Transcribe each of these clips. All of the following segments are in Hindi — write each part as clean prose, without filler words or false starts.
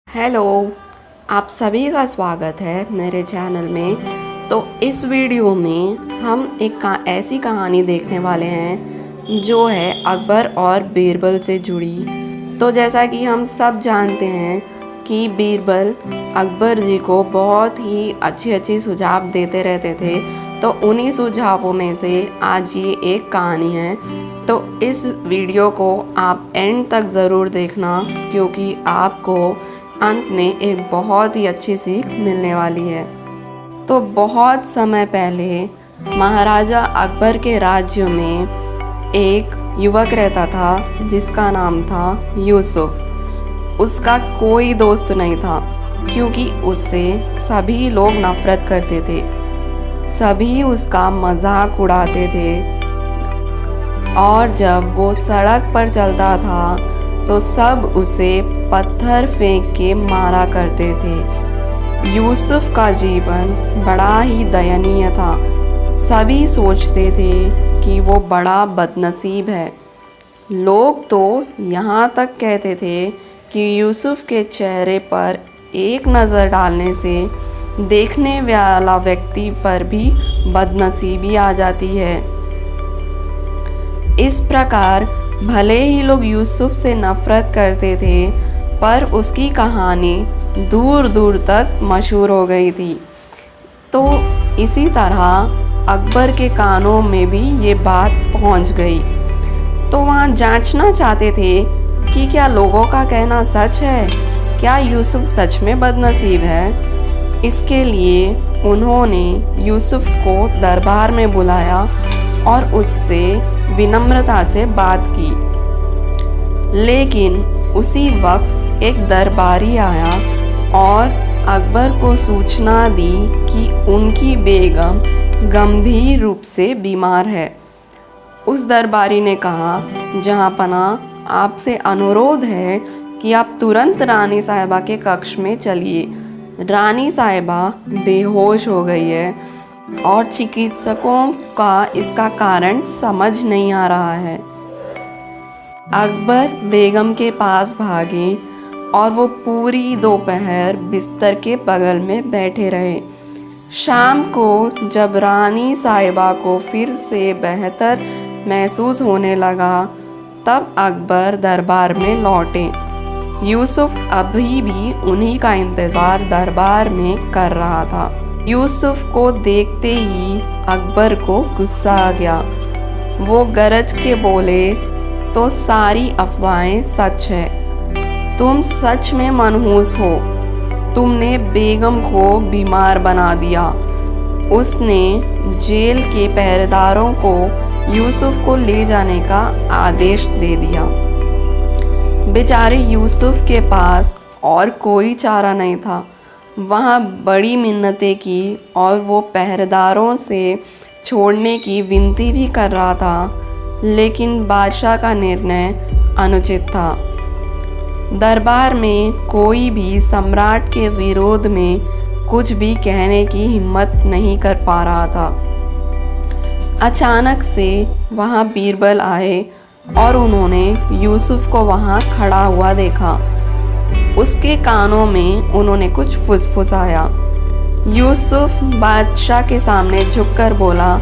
हेलो, आप सभी का स्वागत है मेरे चैनल में। तो इस वीडियो में हम एक ऐसी कहानी देखने वाले हैं जो है अकबर और बीरबल से जुड़ी। तो जैसा कि हम सब जानते हैं कि बीरबल अकबर जी को बहुत ही अच्छी सुझाव देते रहते थे। तो उन्हीं सुझावों में से आज ये एक कहानी है। तो इस वीडियो को आप एंड तक ज़रूर देखना, क्योंकि आपको अंत में एक बहुत ही अच्छी सीख मिलने वाली है। तो बहुत समय पहले महाराजा अकबर के राज्य में एक युवक रहता था जिसका नाम था यूसुफ। उसका कोई दोस्त नहीं था, क्योंकि उससे सभी लोग नफरत करते थे। सभी उसका मजाक उड़ाते थे और जब वो सड़क पर चलता था तो सब उसे पत्थर फेंक के मारा करते थे। यूसुफ का जीवन बड़ा ही दयनीय था। सभी सोचते थे कि वो बड़ा बदनसीब है। लोग तो यहाँ तक कहते थे कि यूसुफ के चेहरे पर एक नज़र डालने से देखने वाला व्यक्ति पर भी बदनसीबी आ जाती है। इस प्रकार भले ही लोग यूसुफ से नफरत करते थे, पर उसकी कहानी दूर दूर तक मशहूर हो गई थी। तो इसी तरह अकबर के कानों में भी ये बात पहुंच गई। तो वहाँ जांचना चाहते थे कि क्या लोगों का कहना सच है, क्या यूसुफ सच में बदनसीब है। इसके लिए उन्होंने यूसुफ को दरबार में बुलाया और उससे विनम्रता से बात की। लेकिन उसी वक्त एक दरबारी आया और अकबर को सूचना दी कि उनकी बेगम गंभीर रूप से बीमार है। उस दरबारी ने कहा, जहाँ पना आपसे अनुरोध है कि आप तुरंत रानी साहिबा के कक्ष में चलिए। रानी साहिबा बेहोश हो गई है और चिकित्सकों का इसका कारण समझ नहीं आ रहा है। अकबर बेगम के पास भागे और वो पूरी दोपहर बिस्तर के बगल में बैठे रहे। शाम को जब रानी साहिबा को फिर से बेहतर महसूस होने लगा, तब अकबर दरबार में लौटे। यूसुफ अभी भी उन्हीं का इंतज़ार दरबार में कर रहा था। यूसुफ को देखते ही अकबर को गुस्सा आ गया। वो गरज के बोले, तो सारी अफवाहें सच है। तुम सच में मनहूस हो। तुमने बेगम को बीमार बना दिया। उसने जेल के पहरेदारों को यूसुफ को ले जाने का आदेश दे दिया। बेचारे यूसुफ के पास और कोई चारा नहीं था। वहाँ बड़ी मिन्नतें की और वो पहरेदारों से छोड़ने की विनती भी कर रहा था, लेकिन बादशाह का निर्णय अनुचित था। दरबार में कोई भी सम्राट के विरोध में कुछ भी कहने की हिम्मत नहीं कर पा रहा था। अचानक से वहाँ बीरबल आए और उन्होंने यूसुफ को वहाँ खड़ा हुआ देखा। उसके कानों में उन्होंने कुछ फुसफुसाया। यूसुफ बादशाह के सामने झुककर बोला,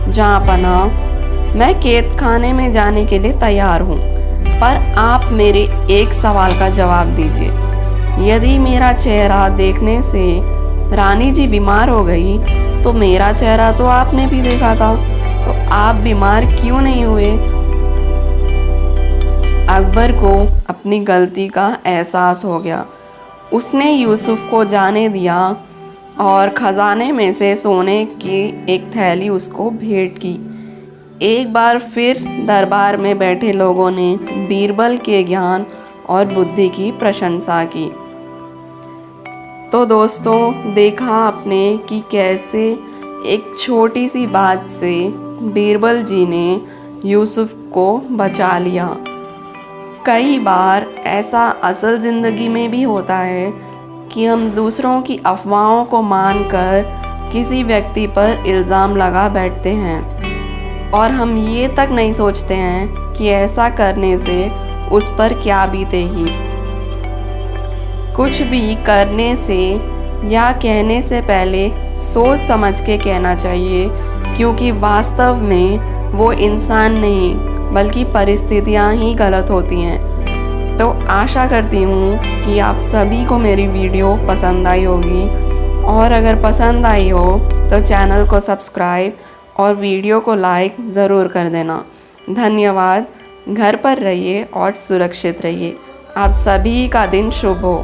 जहाँ पना मैं कैद खाने में जाने के लिए तैयार हूँ, पर आप मेरे एक सवाल का जवाब दीजिए। यदि मेरा चेहरा देखने से रानी जी बीमार हो गई, तो मेरा चेहरा तो आपने भी देखा था, तो आप बीमार क्यों नहीं हुए। अकबर को अपनी गलती का एहसास हो गया। उसने यूसुफ को जाने दिया और खजाने में से सोने की एक थैली उसको भेंट की। एक बार फिर दरबार में बैठे लोगों ने बीरबल के ज्ञान और बुद्धि की प्रशंसा की। तो दोस्तों, देखा आपने कि कैसे एक छोटी सी बात से बीरबल जी ने यूसुफ को बचा लिया। कई बार ऐसा असल ज़िंदगी में भी होता है कि हम दूसरों की अफवाहों को मानकर किसी व्यक्ति पर इल्ज़ाम लगा बैठते हैं और हम ये तक नहीं सोचते हैं कि ऐसा करने से उस पर क्या बीतेगी। कुछ भी करने से या कहने से पहले सोच समझ के कहना चाहिए, क्योंकि वास्तव में वो इंसान नहीं बल्कि परिस्थितियाँ ही गलत होती हैं। तो आशा करती हूँ कि आप सभी को मेरी वीडियो पसंद आई होगी, और अगर पसंद आई हो तो चैनल को सब्सक्राइब और वीडियो को लाइक ज़रूर कर देना। धन्यवाद। घर पर रहिए और सुरक्षित रहिए। आप सभी का दिन शुभ हो।